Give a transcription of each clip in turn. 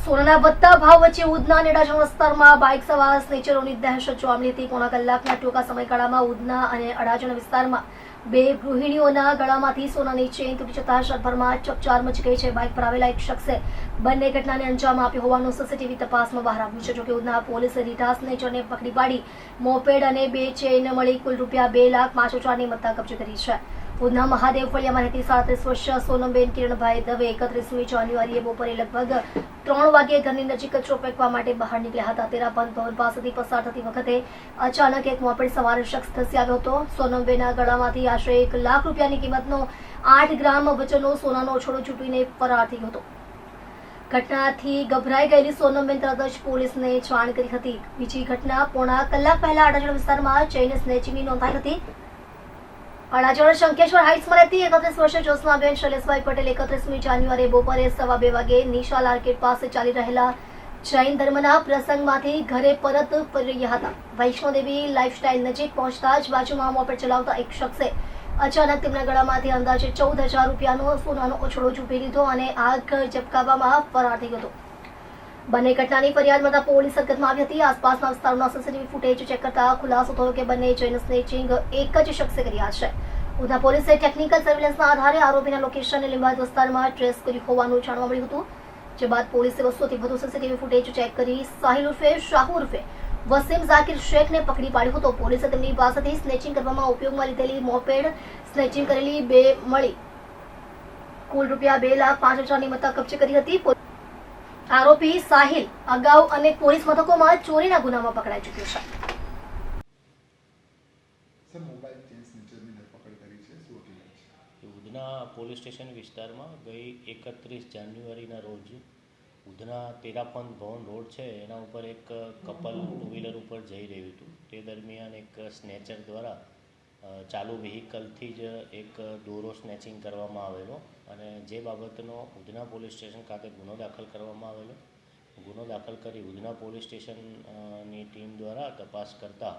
સોનાના વધતા ભાવ વચ્ચે ઉધના અને અડાજણ વિસ્તારમાં બાઇક સવાર સ્નેચરોની દહેશત જોવા મળી હતી. પોણા કલાકના ટૂંકા સમયગાળામાં ઉધના અને અડાજણ વિસ્તારમાં બે ગૃહિણીઓના ગળામાંથી સોનાની ચેઇન તૂટી જતા શહેરભરમાં ચકચાર મચી ગઈ છે. બાઇક પર આવેલા એક શખ્સે બંને ઘટનાને અંજામ આપ્યો હોવાનું સીસીટીવી તપાસમાં બહાર આવ્યું છે. જોકે ઉધના પોલીસે રીઢા સ્નેચરને પકડી પાડી મોપેડ અને બે ચેઇન મળી કુલ ₹2,05,000ની મત્તા કબજે કરી છે. ઉધના મહાદેવ ફળિયામાં રહેતી 37 વર્ષીય સોનમબેન કિરણભાઈ દવે 31મી જાન્યુઆરીએ બપોરે લગભગ 3 વાગ્યે ઘરની નજીક કચરો ફેંકવા માટે બહાર નીકળ્યા હતા. તેરાપંથ ભવન પાસેથી પસાર થતી વખતે અચાનક એક મોપેડ સવાર શખ્સ ધસી આવ્યો હતો. સોનમબેનના ગળામાંથી આશરે ₹1 લાખ કિંમતનો 8 ગ્રામ વજનનો સોનાનો છોડો ચૂંટીને ફરાર થઈ ગયો હતો. ઘટનાથી ગભરાઈ ગયેલી સોનમબેન તરત જ પોલીસને જાણ કરી હતી. બીજી ઘટના પોણા કલાક પહેલા અડાજણ વિસ્તારમાં ચેઇન સ્નેચિંગની નોંધાઈ હતી. અડાજણ શંકેશ્વર હાઇટ્સમાં રહેતી 31 વર્ષીય જ્યોત્સનાબેન શૈલેષભાઈ પટેલ 31મી જાન્યુઆરીએ બપોરે 2:15 વાગે નિશાલ આર્કેડ પાસે ચાલી રહેલા જૈન ધર્મના પ્રસંગમાંથી ઘરે પરત ફરી રહ્યા હતા. વૈષ્ણોદેવી લાઇફસ્ટાઇલ નજીક પહોંચતા જ બાજુમાં મોપેડ ચલાવતા એક શખ્સે અચાનક તેમના ગળામાંથી અંદાજે ₹14,000નો સોનાનો ઓછળો ઝૂંપી લીધો અને આગ ઝબકાવવામાં ફરાર થઈ ગયો હતો. બંને ઘટનાની ફરિયાદ મળતા પોલીસ હરકતમાં આવી હતી. આસપાસના વિસ્તારોના સીસીટીવી ફૂટેજ ચેક કરતા ખુલાસો થયો કે બંને ચેઇન સ્નેચિંગ એક જ શખ્સે કર્યા છે. ઉધના પોલીસે ટેકનિકલ સર્વેલન્સના આધારે આરોપીના લોકેશનને લિંબાયત વિસ્તારમાં ટ્રેસ કર્યું હોવાનું જાણવા મળ્યું હતું. જે બાદ પોલીસે 200થી વધુ સીસીટીવી ફૂટેજ ચેક કરી સાહિલ ઉર્ફે શાહુ ઉર્ફે વસીમ ઝાકિર શેખને પકડી પાડ્યો હતો. પોલીસે તેમની પાસેથી સ્નેચિંગ કરવામાં ઉપયોગમાં લીધેલી મોપેડ સ્નેચિંગ કરેલી બે મળી કુલ ₹2,05,000ની મત્તા કબજે કરી હતી. આરોપી સાહિલ અગાઉ અનેક પોલીસ મથકોમાં ચોરીના ગુનામાં પકડાઈ ચૂક્યો છે. ઉધના પોલીસ સ્ટેશન વિસ્તારમાં ગઈ 31 જાન્યુઆરીના રોજ ઉધના તેરાપંથ ભવન રોડ છે એના ઉપર એક કપલ ટુ વ્હીલર ઉપર જઈ રહ્યું હતું. તે દરમિયાન એક સ્નેચર દ્વારા ચાલુ વ્હીકલથી જ એક દોરો સ્નેચિંગ કરવામાં આવેલો અને જે બાબતનો ઉધના પોલીસ સ્ટેશન ખાતે ગુનો દાખલ કરવામાં આવેલો. ગુનો દાખલ કરી ઉધના પોલીસ સ્ટેશનની ટીમ દ્વારા તપાસ કરતાં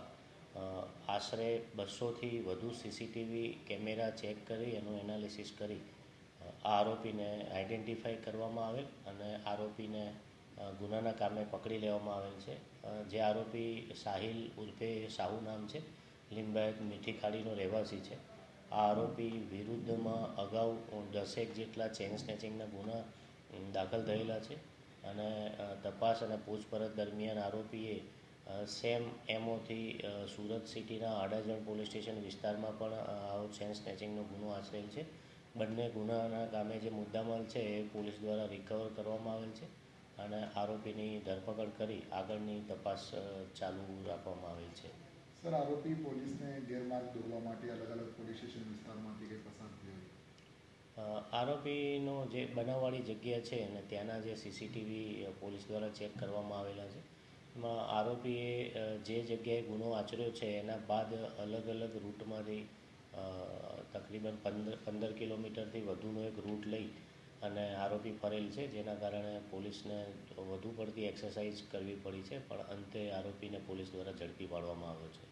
આશરે 200થી વધુ સીસીટીવી કેમેરા ચેક કરી એનું એનાલિસિસ કરી આ આરોપીને આઈડેન્ટિફાઈ કરવામાં આવેલ અને આરોપીને ગુનાના કામે પકડી લેવામાં આવેલ છે. જે આરોપી સાહિલ ઉર્ફે શાહુ નામ છે, લિંબાયત મીઠી ખાડીનો રહેવાસી છે. આ આરોપી વિરુદ્ધમાં અગાઉ 10 જેટલા ચેઇન સ્નેચિંગના ગુના દાખલ થયેલા છે અને તપાસ અને પૂછપરછ દરમિયાન આરોપીએ સેમ એમઓથી સુરત સિટીના અડાજણ પોલીસ સ્ટેશન વિસ્તારમાં પણ આવો ચેઇન સ્નેચિંગનો ગુનો આચરેલ છે. બંને ગુનાના કામે જે મુદ્દામાલ છે એ પોલીસ દ્વારા રિકવર કરવામાં આવેલ છે અને આરોપીની ધરપકડ કરી આગળની તપાસ ચાલુ રાખવામાં આવેલ છે. સર, આરોપી પોલીસને ગેરમાર્ગ દોરવા માટે અલગ અલગ પોલીસ સ્ટેશન વિસ્તારમાંથી કંઈ પસાર થયો? આરોપીનો જે બનાવવાળી જગ્યા છે અને ત્યાંના જે સીસીટીવી પોલીસ દ્વારા ચેક કરવામાં આવેલા છે એમાં આરોપીએ જે જગ્યાએ ગુનો આચર્યો છે એના બાદ અલગ અલગ રૂટમાંથી તકરીબન 15 કિલોમીટરથી વધુનો એક રૂટ લઈ અને આરોપી ફરેલ છે, જેના કારણે પોલીસને વધુ પડતી એક્સરસાઇઝ કરવી પડી છે, પણ અંતે આરોપીને પોલીસ દ્વારા ઝડપી પાડવામાં આવ્યો છે.